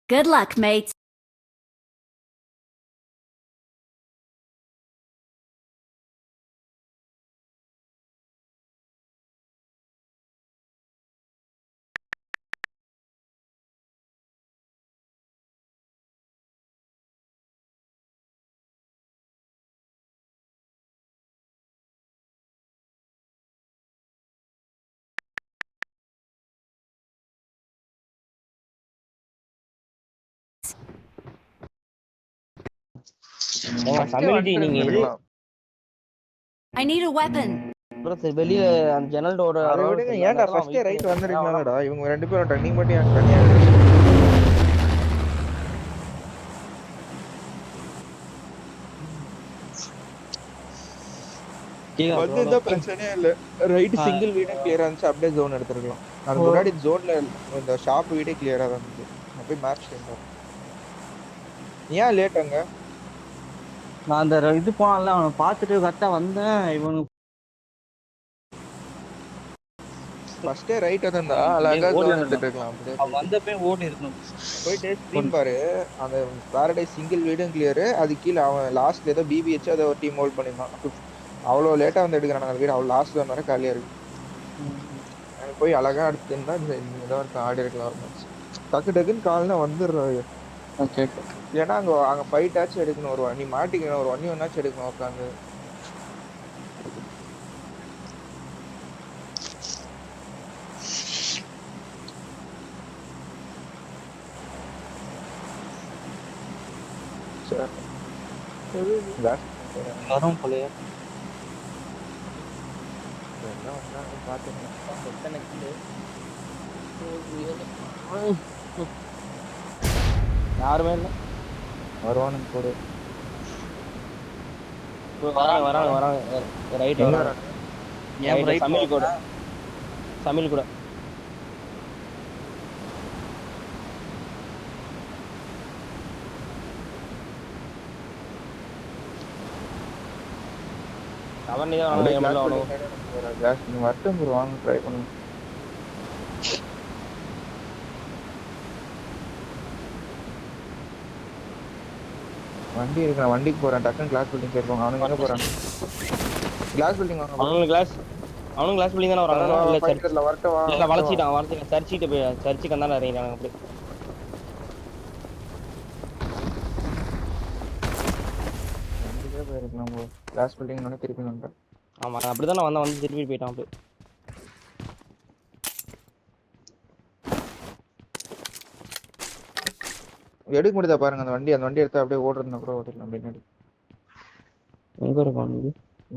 Good luck, mates. Community நீங்க இது I need a weapon. வெளிய அந்த ஜன்னல் டோர் அதை விடுங்க. ஏன்டா ஃபர்ஸ்டே ரைட் வந்துறீங்களாடா? இவங்க ரெண்டு பேரும் நீங்க மட்டும் ஏன் தனியா வந்து இந்த பிரச்சனையே இல்ல. ரைட் சிங்கிள் வீடே கிளியரா இருந்துச்சு, அப்படியே ஜோன் எடுத்துக்கலாம். அதுக்கு முன்னாடி ஜோன்ல இந்த ஷாப் வீடே கிளியரா தான் இருந்துச்சு. அப்படியே மேட்ச் டைம். ஏன் லேட் அங்க? நான் அந்த இது போனால அவனை பார்த்துட்டு கரெக்டா வந்தேன். இவனுக்கு ஃபர்ஸ்டே ரைட் வந்தா அழகா ஜோன் எடுத்துட்டு இருக்கலாம். அப்படியே அவன் வந்தப்பே ஓடி இருக்கணும். போயிட்டு ஸ்க்ரீன் பாரு, அந்த பாரடைஸ் சிங்கிள் வீடும் கிளியர். அது கீழே அவன் லாஸ்ட்ல ஏதோ பிபிஹெச் அதை ஒரு டீம் ஹோல்ட் பண்ணிருந்தான். அவ்வளோ லேட்டா வந்து எடுக்கிறான் அந்த வீடு. அவ்வளோ லாஸ்ட் வர காலியா இருக்கு. எனக்கு போய் அழகா எடுத்துருந்தா ஏதோ ஒரு ஆடி இருக்கலாம். டக்கு டக்குன்னு கால்னா வந்துடுறாரு. ஏன்னா அங்க ஃபைட்டாச்சும் எடுக்கணும். ஒரு நீ மாட்டிக்கணும், ஒரு 1v1 எடுக்கணும் உட்காந்து. வரும் போலயே யாருமே இல்லை. வருவானுங்க கூட வராங்க ரைட் சமையல் கூட அவன் மட்டும் வாங்க ட்ரை பண்ணுங்க. வண்டி இருக்கு, நான் வண்டிக்கு போறேன். டக்குன்னு கிளாஸ் பில்டிங் போயிருப்பாங்க. அவனுங்க எங்க போறாங்க? கிளாஸ் பில்டிங் வாங்க. அவனுங்க கிளாஸ் பில்டிங் தானே வராங்க. இல்ல வரட்டவா? இல்ல வளைச்சிட்டான் சர்ச்சிட்டு போய் சர்ச்சுக்கு வந்தானே இறங்கிட்டாங்க. அப்படி வண்டிக்கே போயிருக்கலாம். நம்ம கிளாஸ் பில்டிங் திருப்பி வந்துட்டேன். ஆமா அப்படிதான் நான் வந்து திருப்பி போயிட்டான். அப்படி எடுக்க முடியுதா பாருங்க அந்த வண்டி எடுத்து அப்படியே ஓடுறதுனா கூட ஓடிடலாம். பின்னாடி எங்க இருக்கும்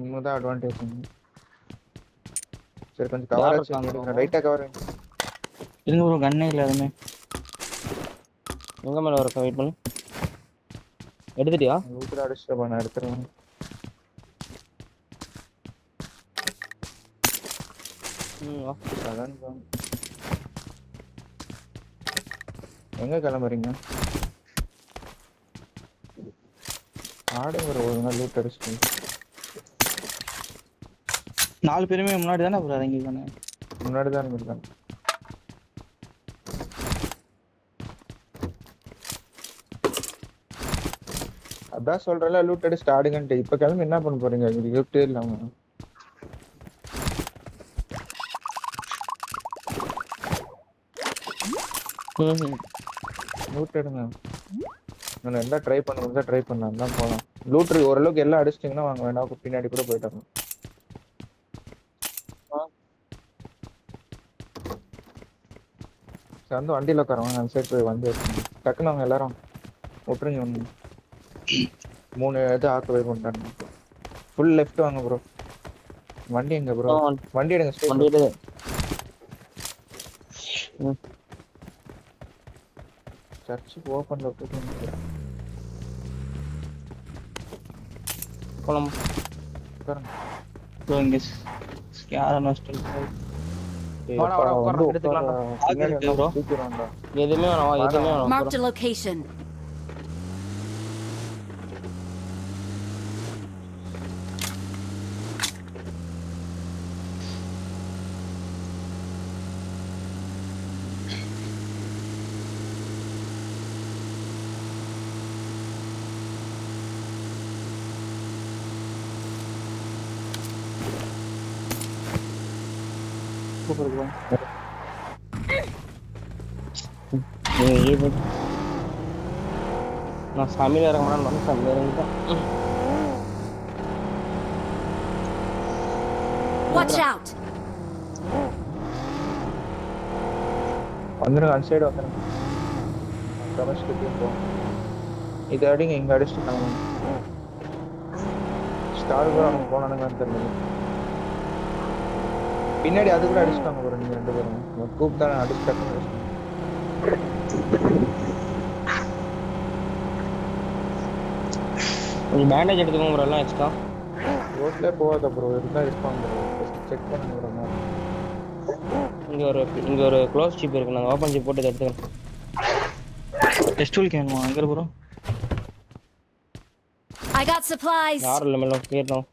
இன்னும் அட்வான்டேஜ். சரி கொஞ்சம் கவர் ஆச்சு. ரைட்டா கவர் இருங்க ப்ரோ. கண்ணே இல்ல எதுவுமே. எங்க மேல வரக்க வெயிட் பண்ணு. எடுத்துட்டியா? ஊத்துற அடிச்சுட்டு நான் எடுத்துறேன். எங்க கிளம்புறீங்க? ஆடுங்கிற ஒரு நாள் லூட் அடிச்சுட்டு 4 பேருமே முன்னாடி தானே ப்ரோ இறங்கிருக்கானே. முன்னாடி தான் இருக்காங்க. அதான் சொல்றேன்ல லூட் அடிச்சுட்டு ஆடுங்கன்ட்டு. இப்ப கிளம்பி என்ன பண்ண போறீங்க? லூட்டே இல்லாம லூட் எடுங்க. நான் எந்த ட்ரை பண்ண முடிஞ்சா ட்ரை பண்ணலாம் தான் போகலாம். லூட்ரு ஓரளவுக்கு எல்லாம் அடிச்சிட்டிங்கன்னா வாங்க, வேண்டாம் பின்னாடி கூட போயிட்டாங்க. வந்து வண்டியில் உட்காருவாங்க. அந்த சைடு போய் வண்டி வச்சுங்க. டக்குன்னு அவங்க எல்லாரும் விட்டுருங்க. ஒன்று 3 இது ஆக்குவே பண்ணிட்டாங்க. ஃபுல் லெஃப்ட் வாங்க ப்ரோ. வண்டி எங்க ப்ரோ? வண்டி எடுங்க. ஸ்டேட் சர்ச்சுக்கு ஓப்பன்ல விட்டுட்டு போலாம். Marked a location. கூப்பிட்டு இருக்கு நான் சமையல் இறங்கணும் சமையல் இறங்கிட்டேன். Watch out! வந்துருங்க அந்த சைடு வந்துருங்க. ரமேஷ்க்கு போவோம். இது அடிங்க இங்க அடிச்சுட்டாங்க. ஸ்டார் கூட அவங்க போனானுங்கன்னு தெரியல. பின்னாடி அது கூட அடிச்சுட்டாங்க ப்ரோ நீங்க 2 பேரும். கூப் தானே அடிச்சுட்டாங்க. கொஞ்சம் பேண்டேஜ் எடுத்துக்கோங்க ப்ரோ எல்லாம் எக்ஸ்ட்ரா. ரோட்ல போகாத ப்ரோ இருந்தா இருப்பாங்க ப்ரோ. செக் பண்ணுங்க ப்ரோ. இங்க ஒரு க்ளோஸ் ஜீப் இருக்கு. நாங்க ஓபன் ஜீப் போட்டு எடுத்துக்கிறோம். டெஸ்ட் டூல் கேனுமா எங்க ப்ரோ? I got supplies. யாரும் இல்லை மேலே கேட்டோம்.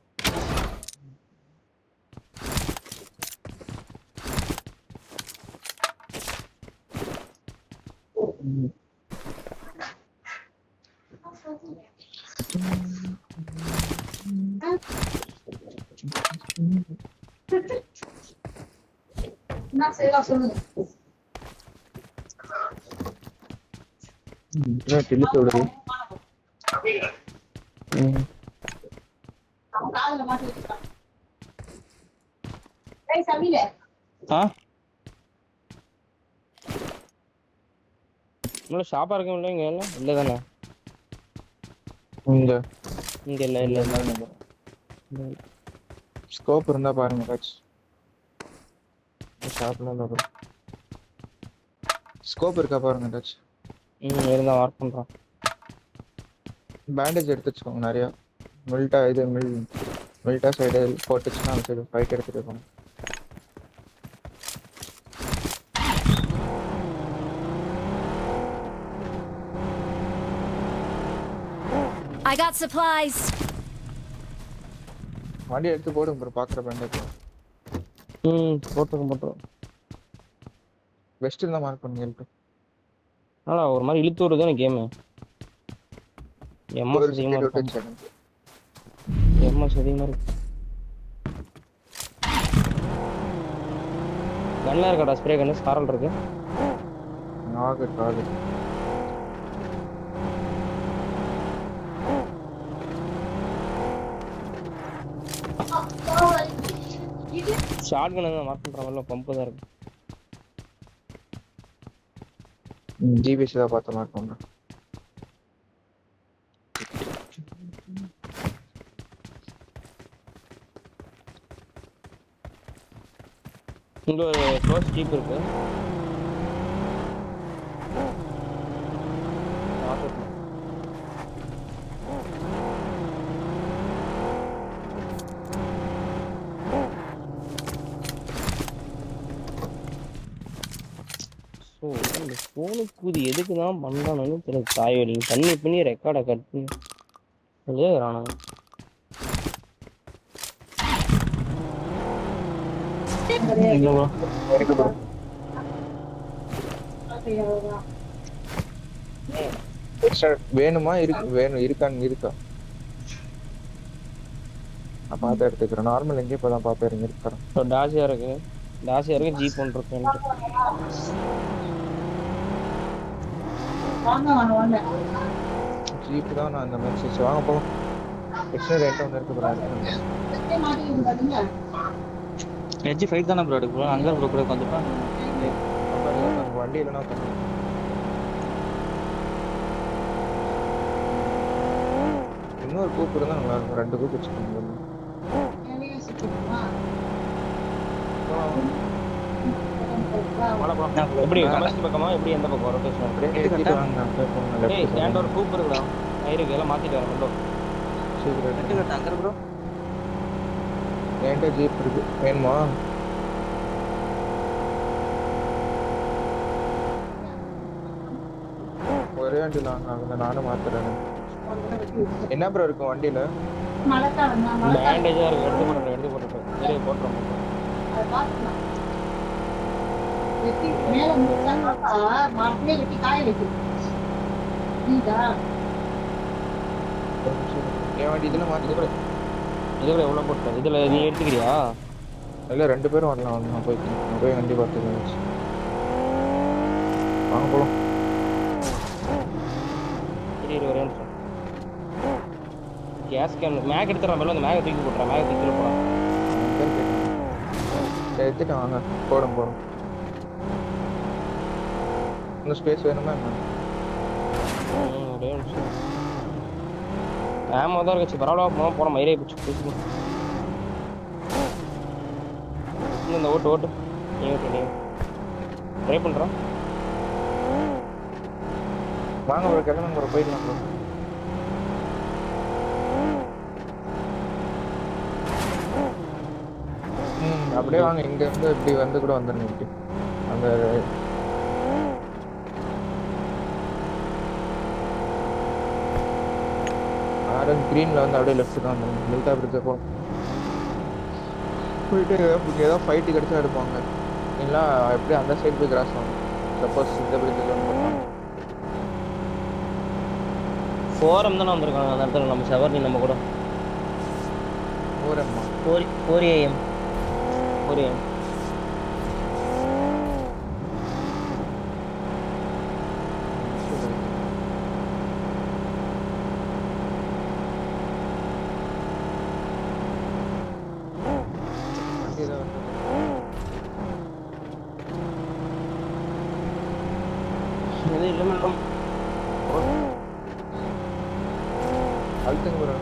டெலிட் விடுது. ஷாப்பா இருக்கும் இல்லை? இங்க இல்லை தானே? இங்க இங்க இல்லை இல்லை ஸ்கோப் இருந்தா பாருங்க ஏதாச்சும். ஷாப்ல இல்ல ப்ரோ. ஸ்கோப் இருக்கா பாருங்க ஏதாச்சும். இருந்தா வார்க் பண்றோம். பேண்டேஜ் எடுத்து வச்சுக்கோங்க நிறையா. மில்டா சைடு போட்டுச்சுன்னா அந்த சைடு ஃபைட் எடுத்துட்டு போகணும். I got supplies. வண்டி எடுத்து போடுங்க ப்ரோ பார்க்குற பேண்டேஜ். போட்டுருக்கோம். வெஸ்ட் இருந்தால் மார்க் பண்ணுங்க எழுத்து. ஆனால் ஒரு மாதிரி இழுத்து வருது எனக்கு கேமு. எம்எஸ் அதிகமாக இருக்கு. கண்ணா இருக்காடா ஸ்ப்ரே கண்ணு ஸ்காரல் இருக்கு. ஆகு ஷார்ட் கண்ணு மார்க் பண்ற மாதிரி பம்பு தான் இருக்கு. ஜிபிஎஸ் தான் பார்த்து மார்க் பண்ணுறேன். இங்க ஒரு க்ளோஸ் ஜீப் இருக்கு. ஸோ இந்த ஃபோனுக்கு இது எதுக்கு தான் பண்ணானு தெரியல. தாய் வலி பண்ணி ரெக்கார்டை கட் பண்ணி எழுதுறானுங்க. வேணுமா இருக்கா நான் பார்த்து எடுத்துக்கிறேன். நார்மல் எங்கேயும் இப்போதான் பார்ப்பேன் இருக்கிறேன். டாசியா இருக்கு ஜீப் ஒன்று இருக்கு. ஜீப் தான் நான் அந்த மாதிரி சரி வாங்க போகலாம். எக்ஸ்ட்ரா ரேட் ஒன்று இருக்கு ப்ரோ. எட்ஜ் ஃபைட் தானே ப்ரோ எடுக்க அங்கே ப்ரோ கூட உட்காந்துப்பா. வண்டி இல்லைன்னா இன்னொரு கூப்பு இருந்தால் நல்லா இருக்கும். 2 கூப்பு வச்சுக்கோங்க. எப்படி கமர்ஷியல் பக்கமா எப்படி எந்த பக்கம் ரொட்டேஷன்? ஸ்டாண்ட் ஒரு கூப் இருக்குடா. இருக்கு எல்லாம் மாத்திட்டு வரேன். அங்கே ப்ரோ என்கிட்ட ஜீப் இருக்கு வேணுமா? ஒரே வண்டி நாங்கள் நானும் மாத்துறேன். என்ன ப்ரோ இருக்கும் வண்டியில? பேண்டேஜா இருக்கு. எடுத்து போட்டுட்டேன் போட்டுறோம். என் வண்டி இதுல மாத்தி இதுல எவ்வளவு போட்டேன்? இதுல நீ எடுத்துக்கிறியா? இல்ல 2 பேரும் வரலாம் நான் போய் வண்டி பார்த்துக்கலாம். வாங்க போலாம். ஒரே நிமிஷம். கேஸ் கேன் மேக் எடுத்துறேன். மேல அந்த மேக் தூக்கி போட்டுறேன். மேக் தூக்கி போறேன். எடுத்துட்டு வாங்க. போடும். இன்னும் ஸ்பேஸ் வேணுமா என்ன? ஒரே நிமிஷம். ஆமா தான் இருக்கு. பரவாயில்ல போன மயிரை பிடிச்சி இந்த ஓட்டு நீ ட்ரை பண்றோம். வாங்க ஒரு கிளம்புங்க ஒரு போயிடலாம் ப்ரோ. அப்படியே வாங்க இங்க இருந்து இப்படி வந்து கூட வந்துருங்க. இப்படி அந்த ஆரஞ்சு கிரீன்ல வந்து அப்படியே லெஃப்ட் தான் வந்துருங்க. மில்டா பிரிட்ஜ் போயிட்டு ஏதாவது ஃபைட்டு கிடைச்சா எடுப்பாங்க. இல்லைன்னா எப்படி அந்த சைடு போய் கிராஸ் ஆகும். சப்போஸ் இந்த பிரிட்ஜில் போட்டாங்க. ஃபோரம் தானே வந்திருக்காங்க அந்த இடத்துல. நம்ம செவர்னி நம்ம கூட 4 AM எது இல்லை மேடம். அழுத்துங்க ப்ரோ.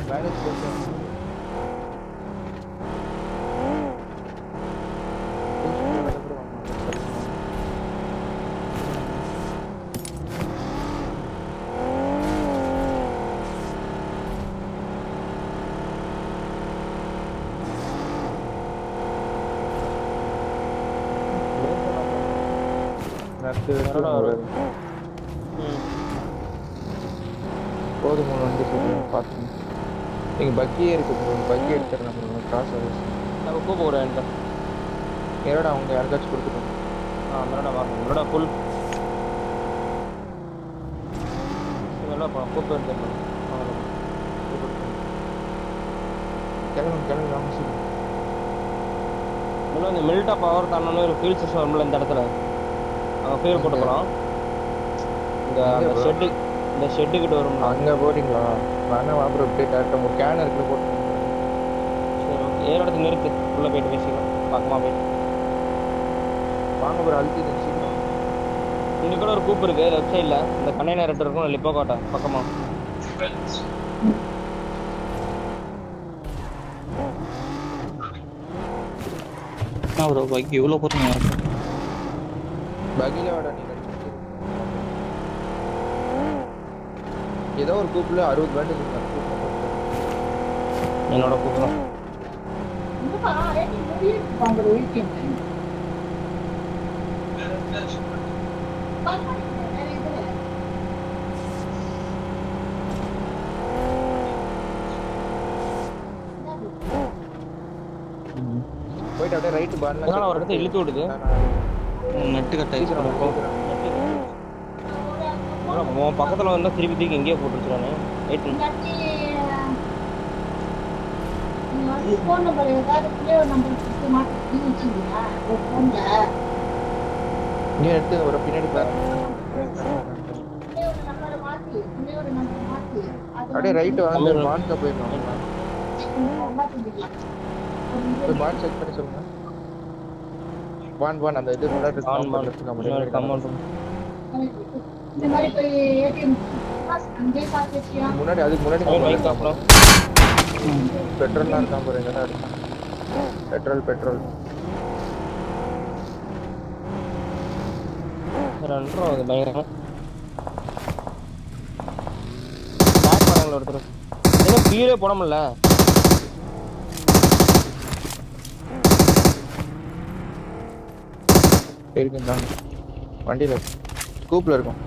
மேனேஜ் போட்டு போதும். 3 வண்டி சொல்லுங்க பார்த்துங்க. நீங்கள் பக்கியே இருக்குது. பக்கி எடுத்துறேன் நம்ம காசு நம்ம கூப்ப ஒரு என்கிட்ட என்னடா அவங்க யாருக்காச்சும் கொடுத்துட்டோம். அந்தடா வாங்க என்னடா ஃபுல் இதெல்லாம் கூப்ப எடுத்துருக்கோம். கிளம்பு வாங்க சொல்லுங்க. இன்னும் இந்த மில்டா பவர் தானே ஒரு ஃபீல் சிஸ்டம் வரும்ல இந்த இடத்துல. அங்கே ஃபீல் போட்டுக்கலாம். இந்த ஷெட்டு கிட்ட வரும். அங்கே போறீங்களா? வேணா அப்புறம் இப்படியே டேரக்டாக ஒரு கேன் இருக்குன்னு போட்டு. சரி ஓகே. ஏழு இடத்துல நிறுத்து. உள்ளே போயிட்டு பேசிக்கலாம். பக்கமாக போயிட்டு வாங்க ப்ரோ. அழுத்தி சீக்கிரம். இங்கே கூட ஒரு கூப்பு இருக்குது லெஃப்ட் சைடில். இந்த கண்டெய்னர் ரெட்டு இருக்கும். லிப்போ கோட்டை பக்கமாக. ப்ரோ பைக் இவ்வளோ போகிறீங்க? பகில வாடா நீ. ஏதோ ஒரு கூப்பில் 60 பேண்ட் என்னோட கூப்பிடும். போயிட்டு அப்படியே ரைட்டு பாருங்க. ஒரு இடத்த இழுத்து விடுது. நெட்டு கட்டாயிடுச்சு. உன் பக்கத்தில் வந்தால் திருப்பி தூக்கி எங்கேயோ போட்டுருச்சுறானே. வெயிட் ஃபோன் நம்பர் ஏதாவது நம்பர் கொடுத்து மாட்டி வச்சுருந்தீங்களா ஃபோனில்? நீ எடுத்து ஒரு பின்னாடி அப்படியே ரைட்டு வாங்க. பான்க போயிடலாம். பான் செக் பண்ணி சொல்லுங்க. பான் அந்த இது முன்னாடி முன்னாடி அதுக்கு முன்னாடி பெட்ரோல்லாம் இருக்கா பாரு. எங்கடா இருக்கு பெட்ரோல்? பயங்கரம் ஒருத்தர் ஏதோ கீழே போட முடியல. இருக்குங்க வண்டியில் ஸ்கூப்பில் இருக்கும்.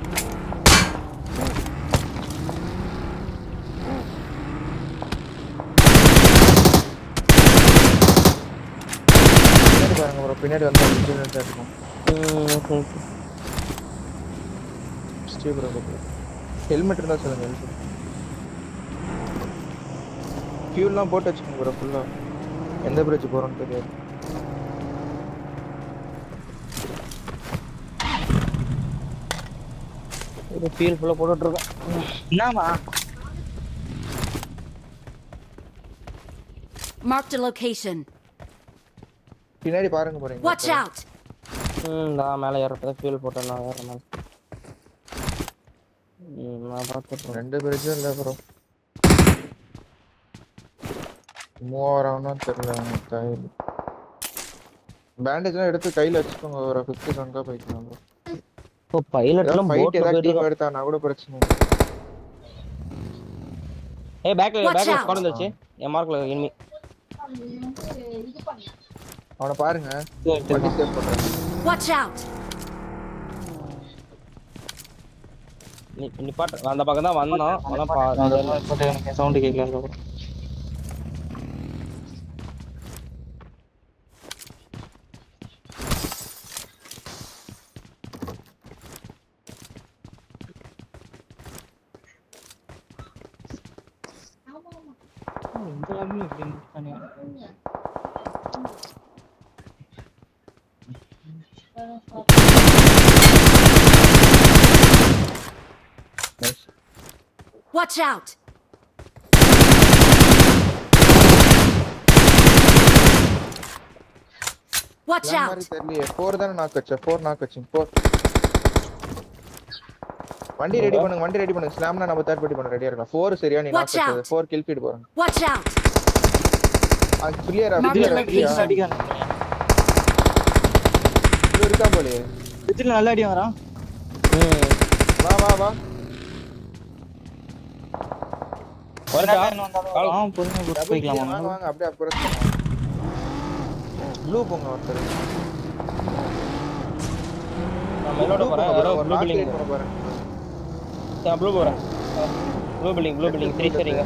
பாருங்க ப்ரோ பின்னாடி வந்து இன்ஜினியர் இருக்கும் ஸ்டே ப்ரோ ஹெல்மெட் இருந்தா சொல்லுங்க ஹெல்மெட் ஃபியூல்லாம் போட்டு வச்சுக்கோங்க ப்ரோ ஃபுல்லா எந்த பிரிட்ஜ் போறோம்னு தெரியாது ஒரு ஃபீல் ஃபுல்லா போட்டுட்டு இருக்கேன் என்னமா Marked a location. பின்னாடி பாருங்க போறீங்க Watch out! நான் மேலே ஏறப்பதான் ஃபீல் போட்டேன் நான் ஏற மேலே நான் பார்த்துட்டு ரெண்டு பிரிட்ஜும் இல்லை ப்ரோ மூவாயிரம்னா தெரியல கையில் பேண்டேஜ்லாம் எடுத்து கையில் வச்சுக்கோங்க ஒரு 50 கணக்காக போய்க்கலாம் ப்ரோ இப்போ பைலட்லாம் ஃபைட் போட்ல ஏதாவது போயிட்டு டீம் எடுத்தானா கூட பிரச்சனை இல்லை ஏய் பேக்ல Watch out. ஸ்குவாட் வந்துச்சு என் மார்க்ல எனிமி இது பண்ணலாம். அவனை பாருங்க வண்டி சேவ் பண்றேன் Watch out! நீ பாட்டு அந்த பக்கம் தான் வந்தான் ஆனா எனக்கு சவுண்ட் கேட்கல அதுக்கப்புறம் இந்த ஆளுமே எப்படி இருக்கானே Watch out! Watch மாதிரி out! தெரியலையே 4 தானே நாக் வச்சேன் 4 நாக் வச்சேன் 4 வண்டி ரெடி பண்ணுங்க ஸ்லாம்னா நம்ம தேர்ட் பார்ட்டி பண்ண ரெடியா இருக்கலாம் 4 சரியா நீ நாக் Watch out. வச்சது 4 கில் ஃபீட் போறேன் Watch out! அது கிளியரா Mark the location. அடிக்கான இது இருக்கா போலே பிரிட்ஜில் நல்ல அடி வரான் வா வா வா பொறுமையாக போட்டு வாங்க போய்க்கலாமா வாங்க அப்படியே அப்புறம் ப்ளூ போங்க ஒருத்தர் நான் மேலோட போறேன் யாரோ ப்ளூ பில்டிங் பாருங்க நான் ப்ளூ போறேன் ப்ளூ பில்டிங் 3 சரிங்க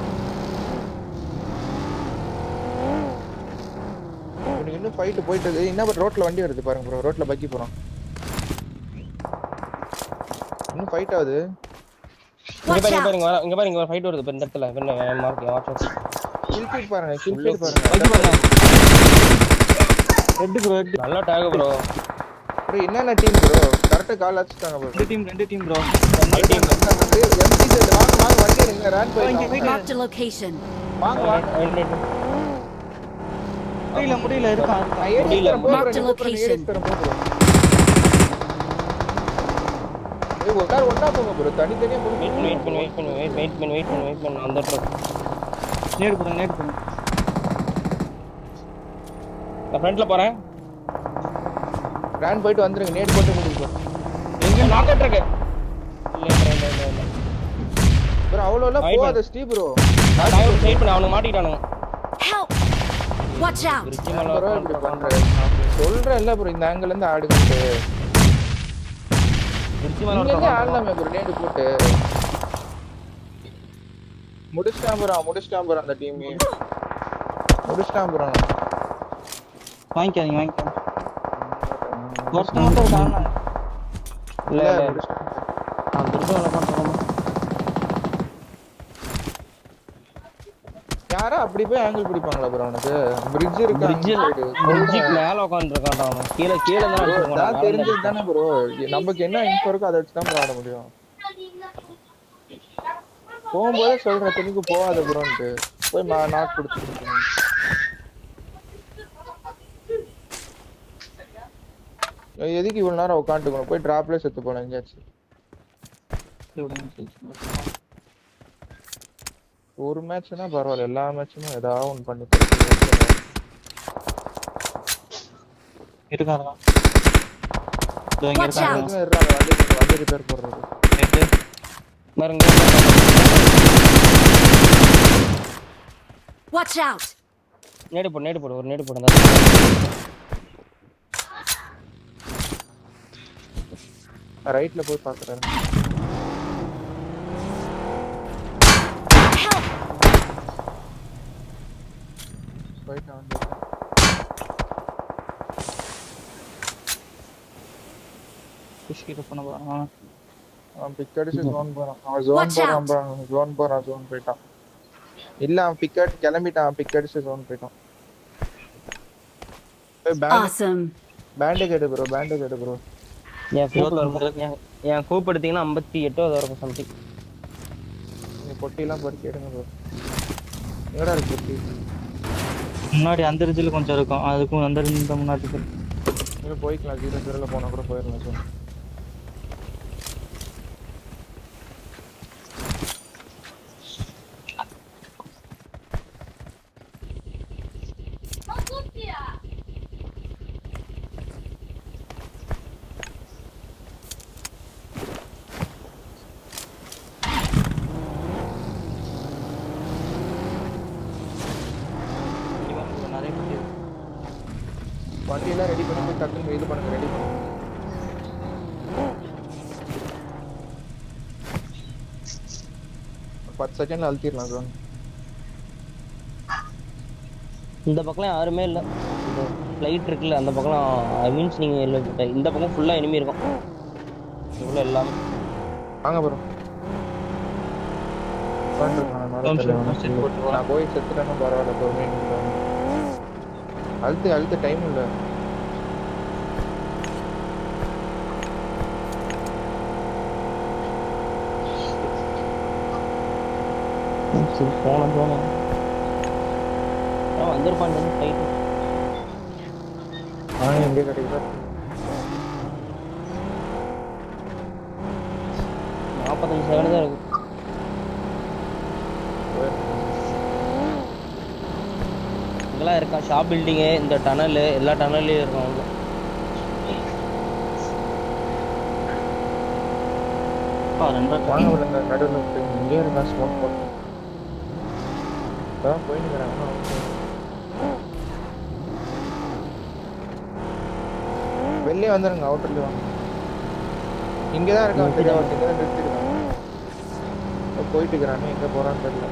இவனுக்கு இன்னும் ஃபைட் போயிட்டு இருக்கு என்ன ரோட்ல வண்டி வருது பாருங்க ப்ரோ ரோட்ல பக்கி போறோம் இன்னும் ஃபைட் ஆகுது Watch out! இங்க பாருங்க ஒரு ஃபைட் வருது இப்ப இந்த இடத்துல என்ன mark watch out kill feed பாருங்க ரெண்டு ப்ரோ நல்ல டேக் ப்ரோ ப்ரோ என்னென்ன டீம் ப்ரோ கரெக்ட்டா கால் அடிச்சிட்டாங்க ப்ரோ ரெண்டு டீம் ப்ரோ எம்டி செட் வாங்க வாங்க வண்டி எடுங்க ரன் போய் Marked a location. வாங்க வாங்க முடியல இருக்கான் நான் ஏடி Marked a location. ஒன்னா போங்க ப்ரோ தனித்தனியா வெயிட் பண்ணு அந்த ட்ரக் நேடு போடுங்க நான் ஃப்ரண்ட்ல போறேன் ரன் போயிட்டு வந்துருங்க நேட் போட்டு முடிப்போம் எங்க நாக்க ட்ரக் இல்ல ப்ரோ அவ்வளோலாம் போகாத ஸ்டீ ப்ரோ நான் வெயிட் பண்ண அவனுக்கு மாட்டிட்டானுங்க Help! Watch out! ப்ரோ இப்படி பண்றேன் சொல்றேன் இல்ல ப்ரோ இந்த ஆங்கிள் இருந்து ஆடுங்கட்டு நீங்க ஆடலாமே ப்ரோ நேடு போட்டு முடிச்சிட்டான் ப்ரோ அந்த டீம் முடிச்சிட்டான் ப்ரோ வாங்கிக்காதீங்க ஒருத்தன் மட்டும் இருக்கான் இல்ல நான் திரும்ப வேலை பண்ணுறோம் யாரா அப்படி போய் ஆங்கிள் பிடிப்பாங்களா ப்ரோ உனக்கு பிரிட்ஜ் இருக்கு பிரிட்ஜுக்கு மேல உட்கார்ந்திருக்கான்டா அவன் கீழ தான் தெரிஞ்சது தானே ப்ரோ நமக்கு என்ன இன்ஃபோ இருக்கோ அதை வச்சு தான் ஆட முடியும் போகும்போதே சொல்றேன் துணிக்கு போகாத ப்ரோன்ட்டு போய் நாக் கொடுத்துட்டு எதுக்கு இவ்வளவு நேரம் உட்காந்துக்கணும் போய் டிராப்ல செத்து போனேன் எங்கேயாச்சும் ஒரு மேட்ச்னா பரவாயில்ல எல்லா மேட்சும் ஏதாவது ஒன்று பண்ணி இருக்காங்க Watch out! வண்டி ரிப்பேர் போடுறது பாருங்க Watch out! நேடு போடு ஒரு நேடு போடு ரைட்ல போய் பாக்குறாரு Help! போயிட்டு வந்து புஷ் கிட்ட பண்ண போறான். அவன் பிக் அடிச்சு ஜோன் போறான். அவன் ஜோன் Watch போறான் out. bro. ஜோன் போயிட்டான். இல்ல அவன் பிக் அடி கிளம்பிட்டான். பிக் அடிச்சு ஜோன் போயிட்டான். Awesome. பேண்டேஜ் எடு ப்ரோ. பேண்டேஜ் எடு ப்ரோ. என் கோப் என் கோப் எடுத்தீங்கன்னா 58 அது இருக்கும் சம்திங். நீங்க பொட்டிலாம் பொறுக்கி எடுங்க ப்ரோ. எங்கடா இருக்கு பொட்டி? முன்னாடி அந்த ரிஜில கொஞ்சம் இருக்கும். அதுக்கும் அந்த இந்த முன்னாடி இருக்கு. நீங்க போய்க்கலாம். 0-0ல போனா கூட போயிடலாம் சார். நிறைய பேர் வண்டியெல்லாம் ரெடி பண்ணி டக்குன்னு இது பண்ணுங்க. ரெடி பண்ணுங்க. ஒரு 10 செகண்ட்ல அழுத்திடலாம் ஜோன். இந்த பக்கம் யாருமே இல்லை. இந்த ஃப்ளைட் இருக்குல்ல அந்த பக்கம் ஐ மீன்ஸ் நீங்கள் இல்லை இந்த பக்கம் ஃபுல்லாக எனிமி இருக்கும். இவ்வளோ எல்லாமே வாங்க ப்ரோ. நான் போய் செத்துட்டேன்னா பரவாயில்ல. பொறுமையாக அழுத்து டைம் இல்லை. போனோம் வந்திருப்பான் ஃப்ளைட்டு. எங்கே கிடைக்குதா? 45 செகண்ட் தான் இருக்கு. இங்கெல்லாம் இருக்கா ஷாப் பில்டிங்கு, இந்த டனலு, எல்லா டனல்லையும் இருக்கும் அவங்க. வாங்க ப்ரோ. இந்த நடுவில் இங்கே இருக்கா ஸ்மோக் போட்டு போயின்னு வெளியே வந்துருங்க. அவுட்டர்லேயே வாங்க. இங்கே தான் இருக்கான். தெரியாது இங்கே தான் நிறுத்திருக்கான். போயிட்டு இருக்கிறானே. எங்கே போகிறான்னு தெரியல.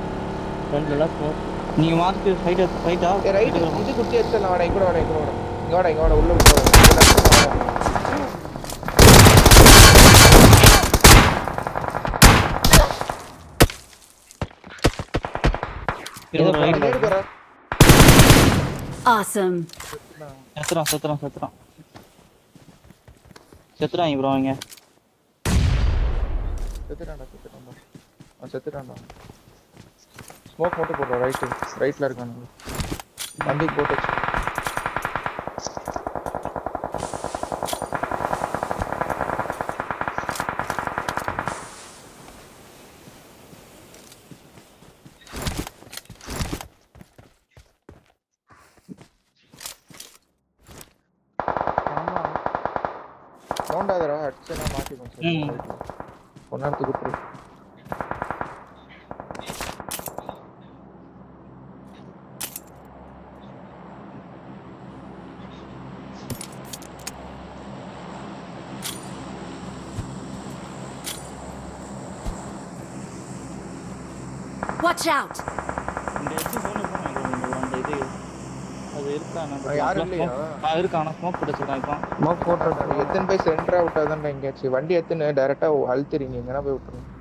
ஃப்ரெண்ட்லாம் ஸ்மோக். நீங்க மார்க் ஃபைட்டா ரைட் இது குத்தி எடுத்துடலாம். வாடா இங்கே வாடா. இங்கே வாடா உள்ள விட்டு Awesome. செத்துறாங்க ப்ரோ. அவங்க செத்துட்டான்டா. ஸ்மோக் மட்டும் போடுறோம். ரைட்ல இருக்கானுங்க. வண்டிக்கு போட்டு நோண்டாதரா. அடிச்சனா மாட்டிக்கும். கொண்டாந்து குத்துரு. Watch out. இந்த எட்டு போன அந்த இது அது இருக்கா? யாரும் இல்லையா? இருக்கு. ஆனால் ஸ்மோக் போட்டு வச்சிருக்கான். இப்போ ஸ்மோக் போட்டு எத்தனை போய் சென்டர் அவுட் ஆகுதுன்னு எங்கேயாச்சும் வண்டி எத்தனை டைரெக்டாக அழுத்திறீங்க. எங்கன்னா போய் விட்டுருங்க.